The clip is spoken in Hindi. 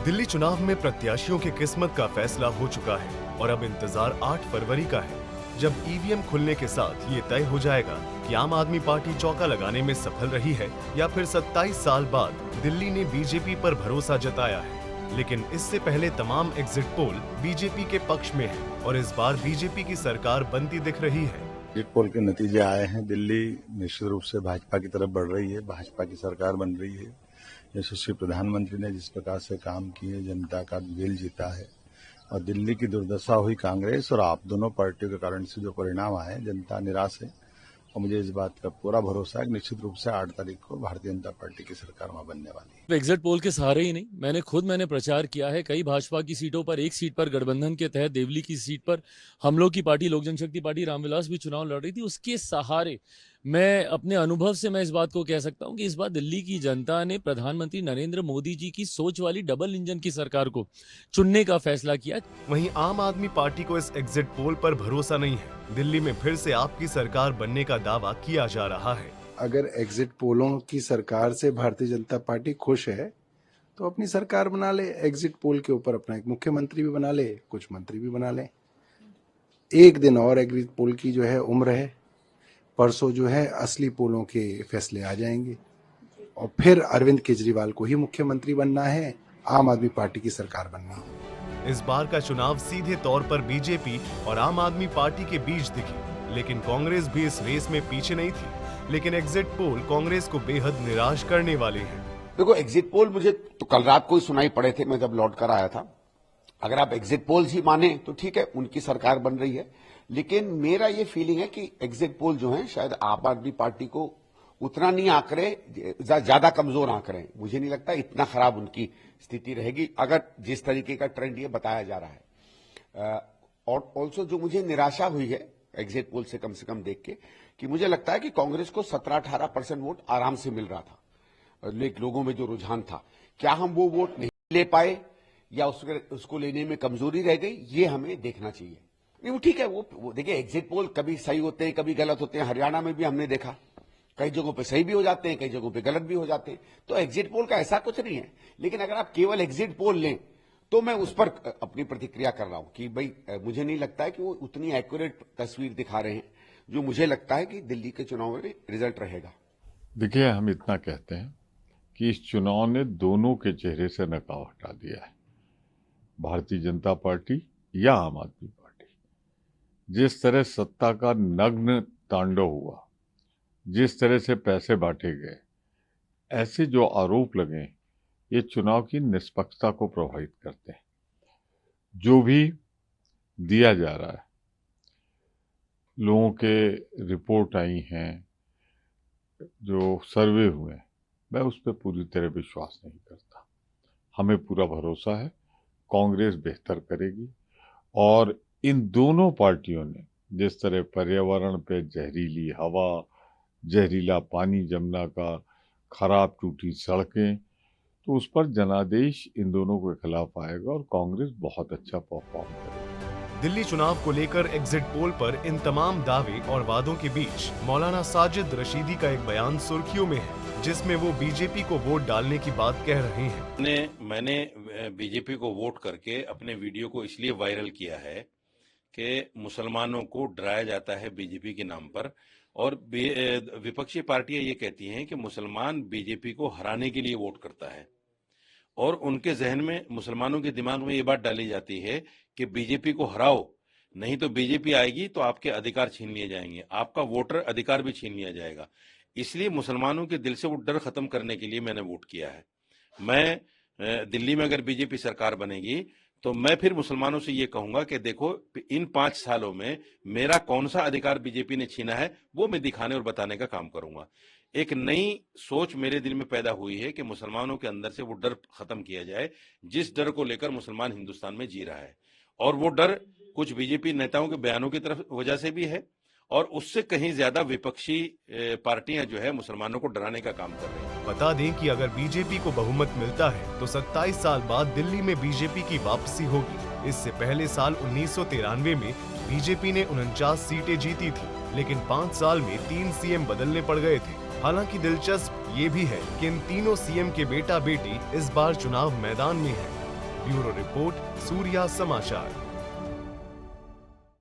दिल्ली चुनाव में प्रत्याशियों की किस्मत का फैसला हो चुका है और अब इंतजार 8 फरवरी का है, जब ईवीएम खुलने के साथ ये तय हो जाएगा कि आम आदमी पार्टी चौका लगाने में सफल रही है या फिर 27 साल बाद दिल्ली ने बीजेपी पर भरोसा जताया है। लेकिन इससे पहले तमाम एग्जिट पोल बीजेपी के पक्ष में है और इस बार बीजेपी की सरकार बनती दिख रही है। एग्जिट पोल के नतीजे आए हैं। दिल्ली निश्चित रूप से भाजपा की तरफ बढ़ रही है, भाजपा की सरकार बन रही है। यशस्वी प्रधानमंत्री ने जिस प्रकार से काम किए, जनता का दिल जीता है और दिल्ली की दुर्दशा हुई कांग्रेस और आप दोनों पार्टियों के कारण से जो परिणाम आए, जनता निराश है और मुझे इस बात का पूरा भरोसा है कि निश्चित रूप से 8 तारीख को भारतीय जनता पार्टी की सरकार वहां बनने वाली है। एग्जिट पोल के सहारे ही नहीं, मैंने प्रचार किया है कई भाजपा की सीटों पर। एक सीट पर गठबंधन के तहत देवली की सीट पर हम लोग की पार्टी लोक जनशक्ति पार्टी रामविलास भी चुनाव लड़ रही थी। उसके सहारे मैं अपने अनुभव से मैं इस बात को कह सकता हूं कि इस बार दिल्ली की जनता ने प्रधानमंत्री नरेंद्र मोदी जी की सोच वाली डबल इंजन की सरकार को चुनने का फैसला किया। वहीं आम आदमी पार्टी को इस एग्जिट पोल पर भरोसा नहीं है। दिल्ली में फिर से आपकी सरकार बनने का दावा किया जा रहा है। अगर एग्जिट पोलों की सरकार से भारतीय जनता पार्टी खुश है तो अपनी सरकार बना ले। एग्जिट पोल के ऊपर अपना एक मुख्यमंत्री भी बना ले, कुछ मंत्री भी बना ले। एक दिन और एग्जिट पोल की जो है उम्र है, परसों जो है असली पोलों के फैसले आ जाएंगे और फिर अरविंद केजरीवाल को ही मुख्यमंत्री बनना है, आम आदमी पार्टी की सरकार बननी है। इस बार का चुनाव सीधे तौर पर बीजेपी और आम आदमी पार्टी के बीच दिखे, लेकिन कांग्रेस भी इस रेस में पीछे नहीं थी। लेकिन एग्जिट पोल कांग्रेस को बेहद निराश करने वाले हैं। देखो, एग्जिट पोल मुझे तो कल रात को ही सुनाई पड़े थे, मैं जब लौट कर आया था। अगर आप एग्जिट पोल ही माने तो ठीक है, उनकी सरकार बन रही है। लेकिन मेरा ये फीलिंग है कि एग्जिट पोल जो है शायद आम आदमी पार्टी को उतना नहीं आंकड़े, ज्यादा कमजोर आंकड़े। मुझे नहीं लगता इतना खराब उनकी स्थिति रहेगी अगर जिस तरीके का ट्रेंड ये बताया जा रहा है। और ऑल्सो जो मुझे निराशा हुई है एग्जिट पोल से कम देख के, कि मुझे लगता है कि कांग्रेस को 17-18% वोट आराम से मिल रहा था। लोगों में जो रुझान था, क्या हम वो वोट नहीं ले पाए या उसको लेने में कमजोरी रह गई, ये हमें देखना चाहिए। नहीं, वो ठीक है, वो देखिए, एग्जिट पोल कभी सही होते हैं, कभी गलत होते हैं। हरियाणा में भी हमने देखा, कई जगहों पे सही भी हो जाते हैं, कई जगहों पे गलत भी हो जाते हैं। तो एग्जिट पोल का ऐसा कुछ नहीं है। लेकिन अगर आप केवल एग्जिट पोल लें तो मैं उस पर अपनी प्रतिक्रिया कर रहा हूं कि भाई मुझे नहीं लगता है कि वो उतनी एक्यूरेट तस्वीर दिखा रहे हैं जो मुझे लगता है कि दिल्ली के चुनाव में रिजल्ट रहेगा। देखिए, हम इतना कहते हैं कि इस चुनाव ने दोनों के चेहरे से नकाब हटा दिया है, भारतीय जनता पार्टी या आम आदमी पार्टी। जिस तरह सत्ता का नग्न तांडव हुआ, जिस तरह से पैसे बांटे गए, ऐसे जो आरोप लगे, ये चुनाव की निष्पक्षता को प्रभावित करते हैं। जो भी दिया जा रहा है, लोगों के रिपोर्ट आई हैं, जो सर्वे हुए हैं, मैं उस पर पूरी तरह विश्वास नहीं करता। हमें पूरा भरोसा है कांग्रेस बेहतर करेगी। और इन दोनों पार्टियों ने जिस तरह पर्यावरण पे जहरीली हवा, जहरीला पानी जमुना का, खराब टूटी सड़कें, तो उस पर जनादेश इन दोनों के खिलाफ आएगा और कांग्रेस बहुत अच्छा परफॉर्म करेगी। दिल्ली चुनाव को लेकर एग्जिट पोल पर इन तमाम दावे और वादों के बीच मौलाना साजिद रशीदी का एक बयान सुर्खियों में है, जिसमें वो बीजेपी को वोट डालने की बात कह रहे हैं। मैंने बीजेपी को वोट करके अपने वीडियो को इसलिए वायरल किया है कि मुसलमानों को डराया जाता है बीजेपी के नाम पर, और विपक्षी पार्टियां ये कहती हैं कि मुसलमान बीजेपी को हराने के लिए वोट करता है, और उनके जहन में, मुसलमानों के दिमाग में ये बात डाली जाती है कि बीजेपी को हराओ, नहीं तो बीजेपी आएगी तो आपके अधिकार छीन लिए जाएंगे, आपका वोटर अधिकार भी छीन लिया जाएगा। इसलिए मुसलमानों के दिल से वो डर खत्म करने के लिए मैंने वोट किया है। मैं दिल्ली में अगर बीजेपी सरकार बनेगी तो मैं फिर मुसलमानों से ये कहूंगा कि देखो, इन 5 सालों में मेरा कौन सा अधिकार बीजेपी ने छीना है, वो मैं दिखाने और बताने का काम करूंगा। एक नई सोच मेरे दिल में पैदा हुई है कि मुसलमानों के अंदर से वो डर खत्म किया जाए, जिस डर को लेकर मुसलमान हिंदुस्तान में जी रहा है। और वो डर कुछ बीजेपी नेताओं के बयानों की तरफ वजह से भी है, और उससे कहीं ज्यादा विपक्षी पार्टियां जो है मुसलमानों को डराने का काम कर रही हैं। बता दें कि अगर बीजेपी को बहुमत मिलता है तो 27 साल बाद दिल्ली में बीजेपी की वापसी होगी। इससे पहले साल 1993 में बीजेपी ने 49 सीटें जीती थी, लेकिन 5 साल में 3 सीएम बदलने पड़ गए थे। हालांकि दिलचस्प ये भी है कि इन तीनों सीएम के बेटा बेटी इस बार चुनाव मैदान में हैं। ब्यूरो रिपोर्ट, सूर्या समाचार।